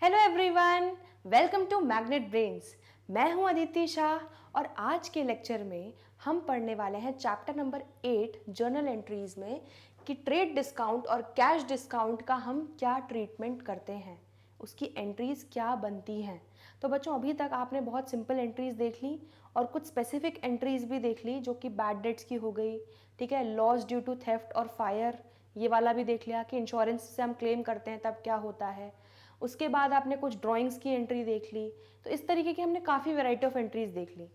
Hello everyone, welcome to magnet brains. मैं हूं अदिति शाह और आज के लेक्चर में हम पढ़ने वाले हैं चैप्टर नंबर 8 जर्नल एंट्रीज में कि ट्रेड डिस्काउंट और कैश डिस्काउंट का हम क्या ट्रीटमेंट करते हैं, उसकी एंट्रीज क्या बनती हैं। तो बच्चों, अभी तक आपने बहुत सिंपल एंट्रीज देख ली और कुछ स्पेसिफिक एंट्रीज भी देख ली जो कि बैड डेट्स की हो गई, ठीक है, लॉस ड्यू टू थेफ्ट और फायर, ये वाला भी देख लिया कि इंश्योरेंस से हम क्लेम करते हैं तब क्या होता है। उसके बाद आपने कुछ ड्राइंग्स की एंट्री देख ली। तो इस तरीके की हमने काफ़ी वैरायटी ऑफ एंट्रीज देख ली।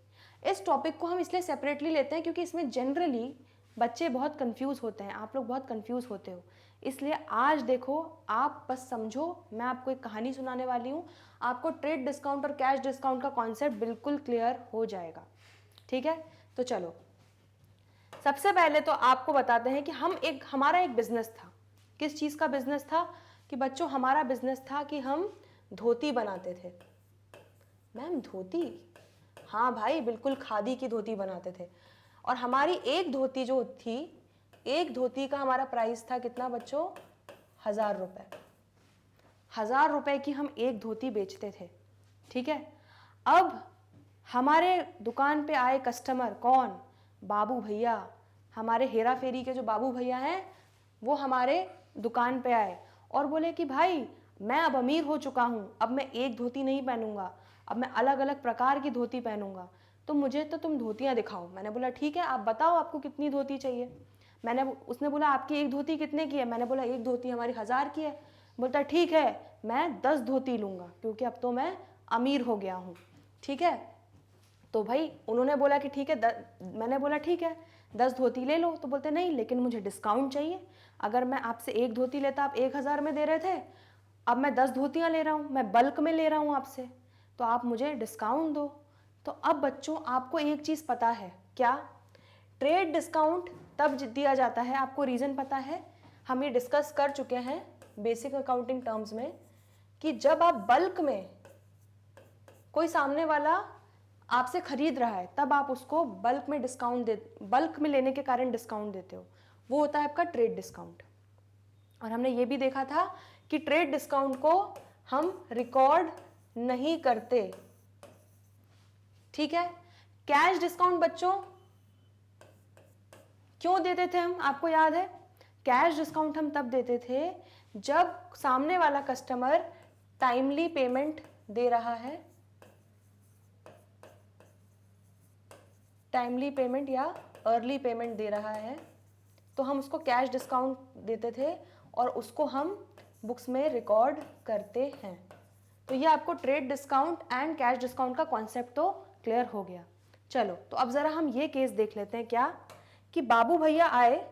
इस टॉपिक को हम इसलिए सेपरेटली लेते हैं क्योंकि इसमें जनरली बच्चे बहुत कंफ्यूज होते हैं, आप लोग बहुत कंफ्यूज होते हो। इसलिए आज देखो, आप बस समझो, मैं आपको एक कहानी सुनाने वाली हूँ, आपको ट्रेड डिस्काउंट और कैश डिस्काउंट का कॉन्सेप्ट बिल्कुल क्लियर हो जाएगा। ठीक है, तो चलो सबसे पहले तो आपको बताते हैं कि हमारा एक बिजनेस था। किस चीज़ का बिजनेस था कि बच्चों, हमारा बिजनेस था कि हम धोती बनाते थे। मैम धोती? हाँ भाई, बिल्कुल खादी की धोती बनाते थे। और हमारी एक धोती जो थी, एक धोती का हमारा प्राइस था कितना बच्चों? 1000 रुपये। 1000 रुपये की हम एक धोती बेचते थे। ठीक है, अब हमारे दुकान पे आए कस्टमर, कौन? बाबू भैया। हमारे हेरा फेरी के जो बाबू भैया हैं वो हमारे दुकान पे आए और बोले कि भाई मैं अब अमीर हो चुका हूँ, अब मैं एक धोती नहीं पहनूंगा, अब मैं अलग अलग प्रकार की धोती पहनूंगा, तो मुझे तो तुम धोतियाँ दिखाओ। मैंने बोला ठीक है, आप बताओ आपको कितनी धोती चाहिए। उसने बोला आपकी एक धोती कितने की है? मैंने बोला एक धोती हमारी 1000 की है। बोलता ठीक है, मैं 10 धोती लूँगा क्योंकि अब तो मैं अमीर हो गया हूँ। ठीक है, तो भाई उन्होंने बोला कि ठीक है, मैंने बोला ठीक है 10 धोती ले लो। तो बोलते नहीं, लेकिन मुझे डिस्काउंट चाहिए। अगर मैं आपसे एक धोती लेता, आप 1000 में दे रहे थे, अब मैं 10 धोतियाँ ले रहा हूँ, मैं बल्क में ले रहा हूँ आपसे, तो आप मुझे डिस्काउंट दो। तो अब बच्चों, आपको एक चीज़ पता है क्या? ट्रेड डिस्काउंट तब दिया जाता है, आपको रीज़न पता है, हम ये डिस्कस कर चुके हैं बेसिक अकाउंटिंग टर्म्स में, कि जब आप बल्क में, कोई सामने वाला आपसे खरीद रहा है, तब आप उसको बल्क में बल्क में लेने के कारण डिस्काउंट देते हो, वो होता है आपका ट्रेड डिस्काउंट। और हमने ये भी देखा था कि ट्रेड डिस्काउंट को हम रिकॉर्ड नहीं करते। ठीक है, कैश डिस्काउंट बच्चों क्यों देते थे हम? आपको याद है, कैश डिस्काउंट हम तब देते थे जब सामने वाला कस्टमर टाइमली पेमेंट दे रहा है, टाइमली पेमेंट या अर्ली पेमेंट दे रहा है, तो हम उसको कैश डिस्काउंट देते थे और उसको हम बुक्स में रिकॉर्ड करते हैं। तो ये आपको trade discount and cash discount का कॉन्सेप्ट तो क्लियर हो गया। चलो, तो अब ज़रा हम ये केस देख लेते हैं, क्या कि बाबू भैया आए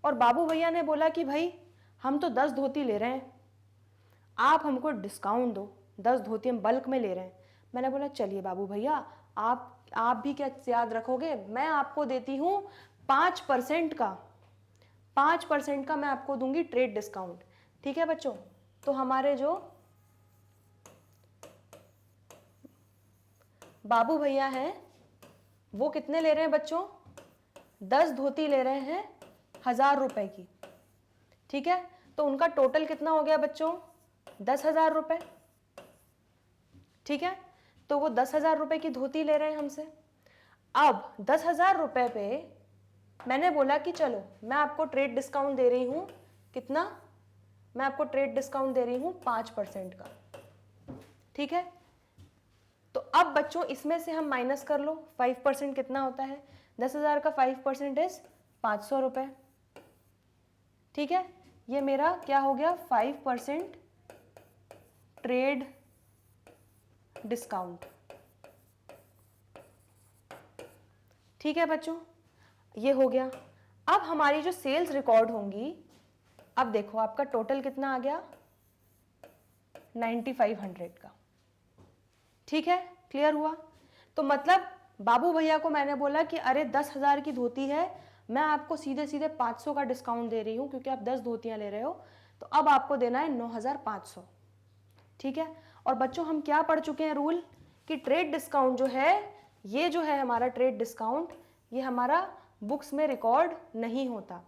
और बाबू भैया ने बोला कि भाई हम तो 10 धोती ले रहे हैं, आप हमको डिस्काउंट दो, 10 धोती हम बल्क में ले रहे हैं। मैंने बोला चलिए बाबू भैया, आप भी क्या याद रखोगे, मैं आपको देती हूँ 5% का, 5% का मैं आपको दूंगी ट्रेड डिस्काउंट। ठीक है बच्चों, तो हमारे जो बाबू भैया हैं वो कितने ले रहे हैं बच्चों? 10 धोती ले रहे हैं 1000 रुपए की। ठीक है, तो उनका टोटल कितना हो गया बच्चों? 10,000 रुपए। ठीक है, तो वो 10,000 रुपए की धोती ले रहे हैं हमसे। अब 10,000 रुपए पे मैंने बोला कि चलो मैं आपको ट्रेड डिस्काउंट दे रही हूं, कितना? मैं आपको ट्रेड डिस्काउंट दे रही हूं 5% का। ठीक है, तो अब बच्चों इसमें से हम माइनस कर लो, 5% कितना होता है? 10,000 का 5% इज 500 रुपए। ठीक है, ये मेरा क्या हो गया? 5% ट्रेड डिस्काउंट। ठीक है बच्चों, ये हो गया। अब हमारी जो सेल्स रिकॉर्ड होंगी, अब देखो आपका टोटल कितना आ गया? 9500 का। ठीक है, क्लियर हुआ? तो मतलब बाबू भैया को मैंने बोला कि अरे 10,000 की धोती है, मैं आपको सीधे सीधे 500 का डिस्काउंट दे रही हूं क्योंकि आप 10 धोतियां ले रहे हो, तो अब आपको देना है 9500। ठीक है, और बच्चों हम क्या पढ़ चुके हैं रूल, कि ट्रेड डिस्काउंट जो है, ये जो है हमारा ट्रेड डिस्काउंट, ये हमारा बुक्स में रिकॉर्ड नहीं होता।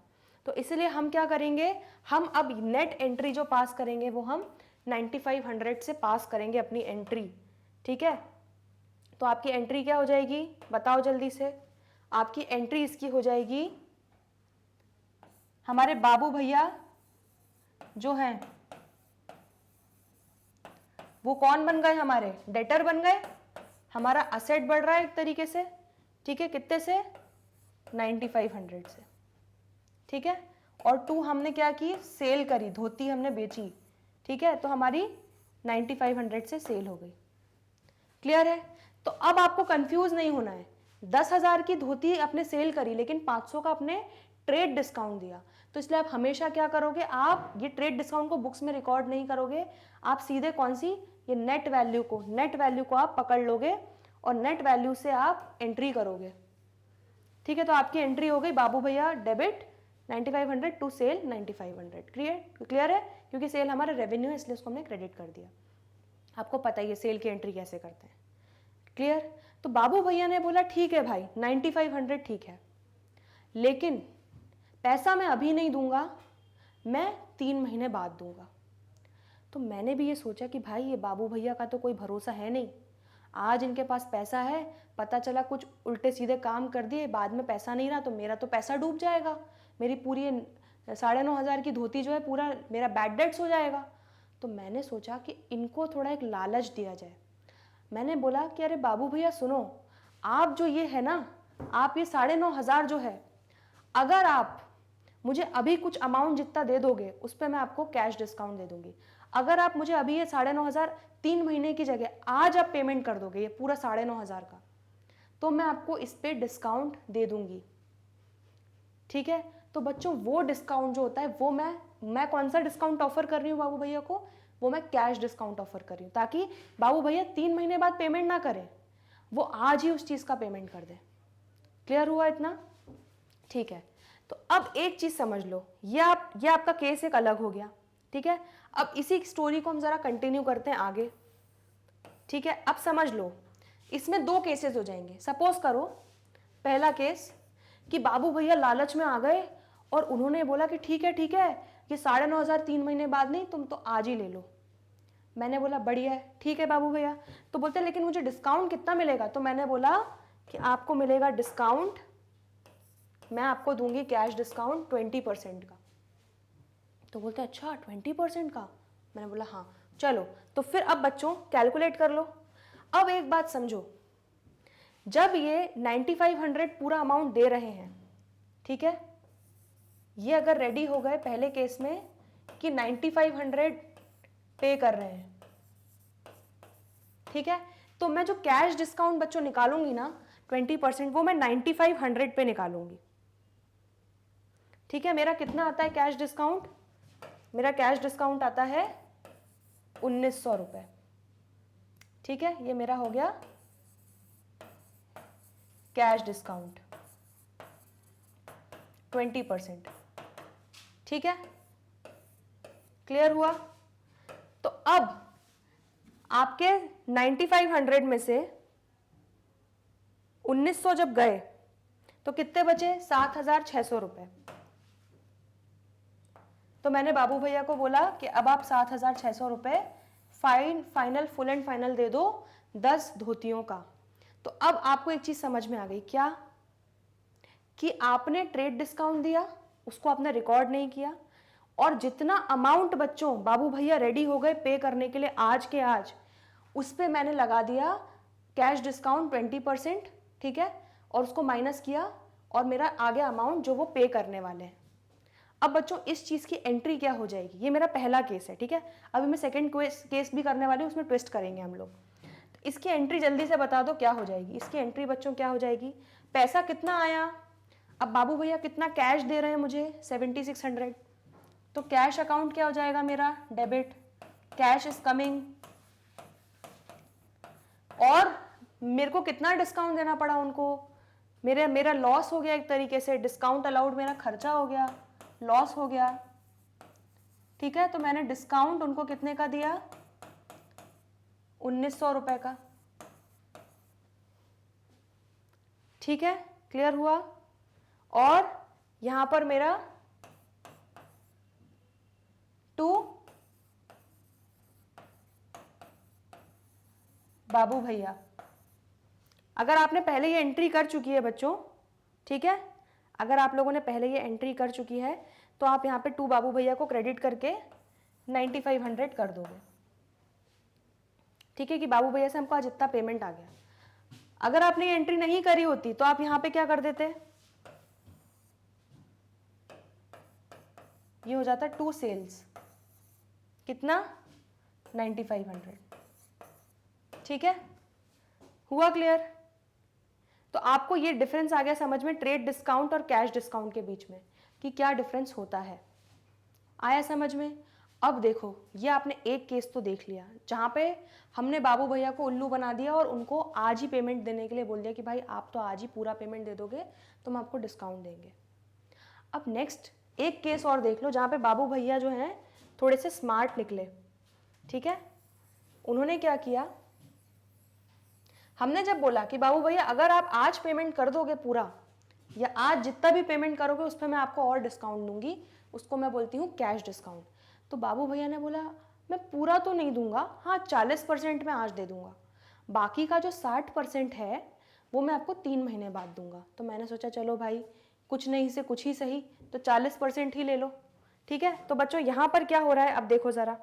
तो इसलिए हम क्या करेंगे, हम अब नेट एंट्री जो पास करेंगे वो हम 9500 से पास करेंगे अपनी एंट्री, ठीक है। तो आपकी एंट्री क्या हो जाएगी, बताओ जल्दी से। आपकी एंट्री इसकी हो जाएगी, हमारे बाबू भैया जो हैं वो कौन बन गए, हमारे डेटर बन गए, हमारा असेट बढ़ रहा है एक तरीके से, ठीक है। कितने से, 9500 से, ठीक है। और 2 हमने क्या की, सेल करी, धोती हमने बेची, ठीक है। तो हमारी 9500 से सेल हो गई। क्लियर है। तो अब आपको कंफ्यूज नहीं होना है। 10,000 की धोती आपने सेल करी लेकिन 500 का आपने ट्रेड डिस्काउंट दिया, तो इसलिए आप हमेशा क्या करोगे, आप ये ट्रेड डिस्काउंट को बुक्स में रिकॉर्ड नहीं करोगे, आप सीधे कौन सी, ये नेट वैल्यू को आप पकड़ लोगे और नेट वैल्यू से आप एंट्री करोगे, ठीक है। तो आपकी एंट्री हो गई, बाबू भैया डेबिट 9500 टू सेल 9500। क्लियर है, क्योंकि सेल हमारा रेवेन्यू है इसलिए उसको हमने क्रेडिट कर दिया। आपको पता ही है सेल की एंट्री कैसे करते हैं। क्लियर। तो बाबू भैया ने बोला ठीक है भाई 9500 ठीक है, लेकिन पैसा मैं अभी नहीं दूंगा, मैं 3 महीने बाद दूंगा। तो मैंने भी ये सोचा कि भाई ये बाबू भैया का तो कोई भरोसा है नहीं, आज इनके पास पैसा है, पता चला कुछ उल्टे सीधे काम कर दिए, बाद में पैसा नहीं रहा तो मेरा तो पैसा डूब जाएगा, मेरी पूरी 9,500 की धोती जो है पूरा मेरा बैड डेट्स हो जाएगा। तो मैंने सोचा कि इनको थोड़ा एक लालच दिया जाए। मैंने बोला कि अरे बाबू भैया सुनो, आप जो ये है ना, आप ये 9,500 जो है, अगर आप मुझे अभी कुछ अमाउंट जितना दे दोगे उस पर मैं आपको कैश डिस्काउंट दे दूंगी। अगर आप मुझे अभी ये 9,500 3 महीने की जगह आज आप पेमेंट कर दोगे ये पूरा 9,500 का, तो मैं आपको इस पे डिस्काउंट दे दूंगी, ठीक है। तो बच्चों वो डिस्काउंट जो होता है वो मैं कौन सा डिस्काउंट ऑफर कर रही हूँ बाबू भैया को, वो मैं कैश डिस्काउंट ऑफर कर रही हूँ, ताकि बाबू भैया 3 महीने बाद पेमेंट ना करें, वो आज ही उस चीज का पेमेंट कर दें। क्लियर हुआ इतना, ठीक है। तो अब एक चीज समझ लो, ये आपका केस एक अलग हो गया, ठीक है। अब इसी स्टोरी को हम जरा कंटिन्यू करते हैं आगे, ठीक है। अब समझ लो इसमें 2 केसेस हो जाएंगे। सपोज करो पहला केस कि बाबू भैया लालच में आ गए और उन्होंने बोला कि ठीक है ये 9,500 3 महीने बाद नहीं, तुम तो आज ही ले लो। मैंने बोला बढ़िया है, ठीक है बाबू भैया। तो बोलते लेकिन मुझे डिस्काउंट कितना मिलेगा, तो मैंने बोला कि आपको मिलेगा डिस्काउंट, मैं आपको दूंगी कैश डिस्काउंट 20% का। तो बोलते अच्छा 20% का, मैंने बोला हाँ चलो। तो फिर अब बच्चों कैलकुलेट कर लो। अब एक बात समझो, जब ये 9500 पूरा अमाउंट दे रहे हैं, ठीक है, ये अगर रेडी हो गए पहले केस में कि 9500 पे कर रहे हैं, ठीक है, तो मैं जो कैश डिस्काउंट बच्चों निकालूंगी ना 20%, वो मैं 9500 पे निकालूंगी, ठीक है। मेरा कितना आता है कैश डिस्काउंट, मेरा कैश डिस्काउंट आता है 1900 रुपए, ठीक है। ये मेरा हो गया कैश डिस्काउंट 20%, ठीक है। क्लियर हुआ। तो अब आपके 9500 में से 1900 जब गए तो कितने बचे, 7,600 रुपए। तो मैंने बाबू भैया को बोला कि अब आप 7,600 रुपए फुल एंड फाइनल दे दो 10 धोतियों का। तो अब आपको एक चीज समझ में आ गई क्या, कि आपने ट्रेड डिस्काउंट दिया, उसको आपने रिकॉर्ड नहीं किया, और जितना अमाउंट बच्चों बाबू भैया रेडी हो गए पे करने के लिए आज के आज, उस पे मैंने लगा दिया कैश डिस्काउंट 20%, ठीक है, और उसको माइनस किया और मेरा आगे अमाउंट जो वो पे करने वाले हैं। अब बच्चों इस चीज की एंट्री क्या हो जाएगी, ये मेरा पहला केस है, ठीक है। अभी मैं सेकंड केस भी करने वाली हूँ, उसमें ट्विस्ट करेंगे हम लोग। तो इसकी एंट्री जल्दी से बता दो क्या हो जाएगी। इसकी एंट्री बच्चों क्या हो जाएगी, पैसा कितना आया, अब बाबू भैया कितना कैश दे रहे हैं मुझे 7600, तो कैश अकाउंट क्या हो जाएगा मेरा, डेबिट, कैश इज कमिंग। और मेरे को कितना डिस्काउंट देना पड़ा उनको, मेरा लॉस हो गया एक तरीके से, डिस्काउंट अलाउड मेरा खर्चा हो गया, लॉस हो गया, ठीक है। तो मैंने डिस्काउंट उनको कितने का दिया, 1900 रुपए का, ठीक है। क्लियर हुआ। और यहां पर मेरा 2 बाबू भैया। अगर आपने पहले ये एंट्री कर चुकी है बच्चों, ठीक है, अगर आप लोगों ने पहले ये एंट्री कर चुकी है तो आप यहाँ पे 2 बाबू भैया को क्रेडिट करके 9500 कर दोगे, ठीक है, कि बाबू भैया से हमको आज इतना पेमेंट आ गया। अगर आपने ये एंट्री नहीं करी होती तो आप यहाँ पे क्या कर देते, ये हो जाता 2 सेल्स, कितना 9500, ठीक है, हुआ क्लियर। तो आपको ये डिफरेंस आ गया समझ में ट्रेड डिस्काउंट और कैश डिस्काउंट के बीच में कि क्या डिफरेंस होता है, आया समझ में। अब देखो ये आपने एक केस तो देख लिया जहाँ पे हमने बाबू भैया को उल्लू बना दिया और उनको आज ही पेमेंट देने के लिए बोल दिया कि भाई आप तो आज ही पूरा पेमेंट दे दोगे तो हम आपको डिस्काउंट देंगे। अब नेक्स्ट एक केस और देख लो जहाँ पे बाबू भैया जो हैं थोड़े से स्मार्ट निकले, ठीक है। उन्होंने क्या किया, हमने जब बोला कि बाबू भैया अगर आप आज पेमेंट कर दोगे पूरा या आज जितना भी पेमेंट करोगे उस पर मैं आपको और डिस्काउंट दूंगी, उसको मैं बोलती हूँ कैश डिस्काउंट। तो बाबू भैया ने बोला मैं पूरा तो नहीं दूंगा, हाँ 40% मैं आज दे दूंगा, बाकी का जो 60% है वो मैं आपको 3 महीने बाद दूंगा। तो मैंने सोचा चलो भाई कुछ नहीं से कुछ ही सही, तो 40% ही ले लो, ठीक है। तो बच्चों यहाँ पर क्या हो रहा है, अब देखो ज़रा,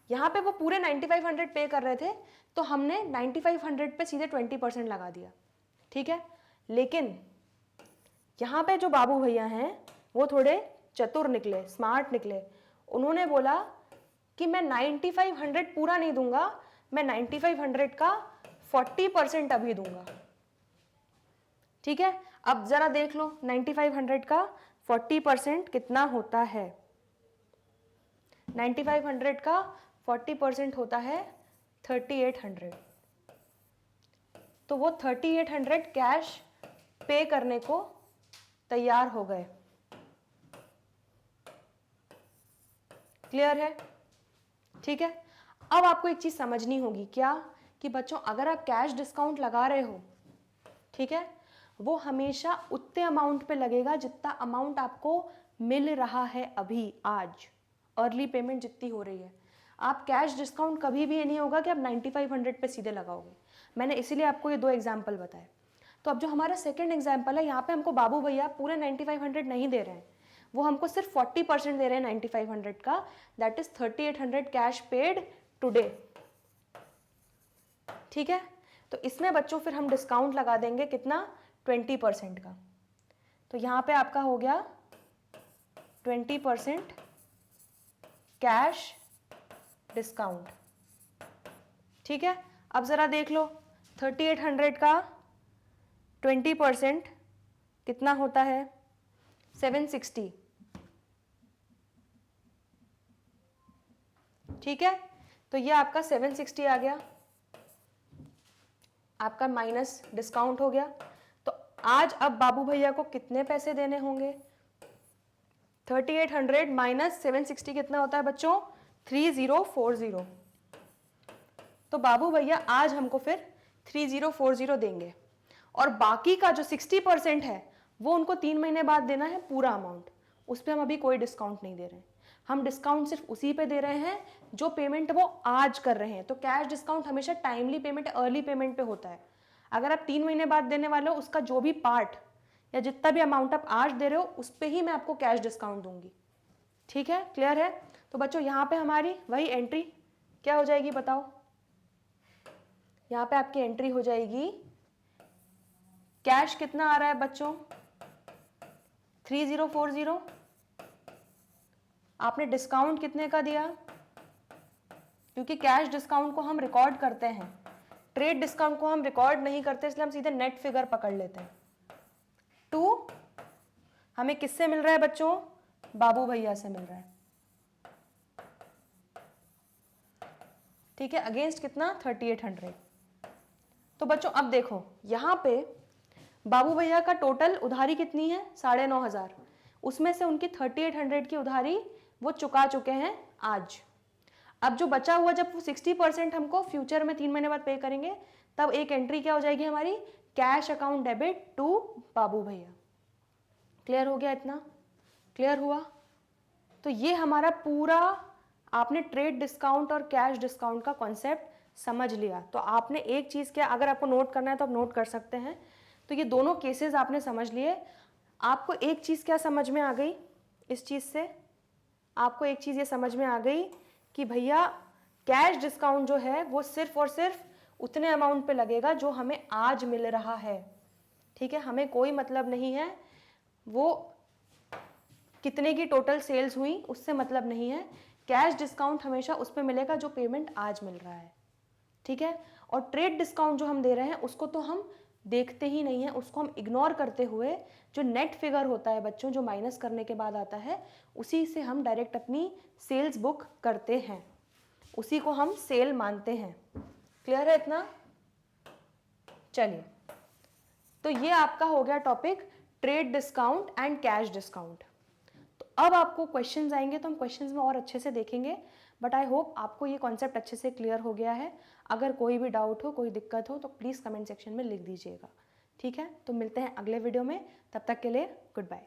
यहाँ पे वो पूरे 9500 पे कर रहे थे तो हमने 9500 पे सीधे 20% लगा दिया, ठीक है। लेकिन यहाँ पे जो बाबू भैया हैं वो थोड़े चतुर निकले, स्मार्ट निकले। उन्होंने बोला कि मैं 9500 पूरा नहीं दूंगा, मैं 9500 का 40% अभी दूंगा, ठीक है। अब जरा देख लो 9500 का 40% कितना होता है, 9500 का 40% होता है 3800। तो वो 3800 कैश पे करने को तैयार हो गए, क्लियर है, ठीक है। अब आपको एक चीज समझनी होगी, क्या कि बच्चों अगर आप कैश डिस्काउंट लगा रहे हो, ठीक है, वो हमेशा उतने अमाउंट पे लगेगा जितना अमाउंट आपको मिल रहा है अभी, आज अर्ली पेमेंट जितनी हो रही है। आप कैश डिस्काउंट कभी भी ये नहीं होगा कि आप 9500 पे सीधे लगाओगे। मैंने इसीलिए आपको ये 2 एग्जाम्पल बताए। तो अब जो हमारा सेकंड एग्जाम्पल है, यहाँ पे हमको बाबू भैया पूरे 9500 नहीं दे रहे हैं, वो हमको सिर्फ 40% दे रहे हैं 9500 का, that is 3800 cash paid today, ठीक है। तो इसमें बच्चों फिर हम डिस्काउंट लगा देंगे कितना, 20% का। तो यहाँ पे आपका हो गया 20% कैश डिस्काउंट, ठीक है। अब जरा देख लो 3800 का 20% कितना होता है, 760, ठीक है। तो ये आपका 760 आ गया, आपका माइनस डिस्काउंट हो गया। तो आज अब बाबू भैया को कितने पैसे देने होंगे, 3800 माइनस 760 कितना होता है बच्चों, 3040। तो बाबू भैया आज हमको फिर 3040 देंगे और बाकी का जो 60% है वो उनको 3 महीने बाद देना है पूरा अमाउंट, उस पर हम अभी कोई डिस्काउंट नहीं दे रहे हैं। हम डिस्काउंट सिर्फ उसी पे दे रहे हैं जो पेमेंट वो आज कर रहे हैं। तो कैश डिस्काउंट हमेशा टाइमली पेमेंट, अर्ली पेमेंट पे होता है। अगर आप 3 महीने बाद देने वाले हो, उसका जो भी पार्ट या जितना भी अमाउंट आप आज दे रहे हो उस पर ही मैं आपको कैश डिस्काउंट दूंगी, ठीक है, क्लियर है। तो बच्चों यहाँ पे हमारी वही एंट्री क्या हो जाएगी बताओ, यहाँ पे आपकी एंट्री हो जाएगी, कैश कितना आ रहा है बच्चों 3040, आपने डिस्काउंट कितने का दिया, क्योंकि कैश डिस्काउंट को हम रिकॉर्ड करते हैं, ट्रेड डिस्काउंट को हम रिकॉर्ड नहीं करते, इसलिए हम सीधे नेट फिगर पकड़ लेते हैं। 2 हमें किससे मिल रहा है बच्चों, बाबू भैया से मिल रहा है, ठीक है, अगेंस्ट कितना 3800। तो बच्चों अब देखो यहाँ पे बाबू भैया का टोटल उधारी कितनी है 9500, उसमें से उनकी 3800 की उधारी वो चुका चुके हैं आज। अब जो बचा हुआ जब वो 60% हमको फ्यूचर में 3 महीने बाद पे करेंगे, तब एक एंट्री क्या हो जाएगी हमारी, कैश अकाउंट डेबिट टू बाबू भैया। क्लियर हो गया, इतना क्लियर हुआ। तो ये हमारा पूरा आपने ट्रेड डिस्काउंट और कैश डिस्काउंट का कॉन्सेप्ट समझ लिया। तो आपने एक चीज़ क्या, अगर आपको नोट करना है तो आप नोट कर सकते हैं। तो ये दोनों केसेस आपने समझ लिए। आपको एक चीज़ क्या समझ में आ गई इस चीज़ से? आपको एक चीज़ ये समझ में आ गई कि भैया कैश डिस्काउंट जो है वो सिर्फ और सिर्फ उतने अमाउंट पे लगेगा जो हमें आज मिल रहा है, ठीक है। हमें कोई मतलब नहीं है वो कितने की टोटल सेल्स हुई, उससे मतलब नहीं है। कैश डिस्काउंट हमेशा उस पर मिलेगा जो पेमेंट आज मिल रहा है, ठीक है। और ट्रेड डिस्काउंट जो हम दे रहे हैं उसको तो हम देखते ही नहीं है, उसको हम इग्नोर करते हुए जो नेट फिगर होता है बच्चों, जो माइनस करने के बाद आता है, उसी से हम डायरेक्ट अपनी सेल्स बुक करते हैं, उसी को हम सेल मानते हैं। क्लियर है इतना? चलिए, तो ये आपका हो गया topic trade discount and cash discount. तो अब आपको क्वेश्चंस आएंगे तो हम क्वेश्चंस में और अच्छे से देखेंगे, बट आई होप आपको ये कॉन्सेप्ट अच्छे से क्लियर हो गया है। अगर कोई भी डाउट हो, कोई दिक्कत हो तो प्लीज़ कमेंट सेक्शन में लिख दीजिएगा, ठीक है। तो मिलते हैं अगले वीडियो में, तब तक के लिए गुड बाय।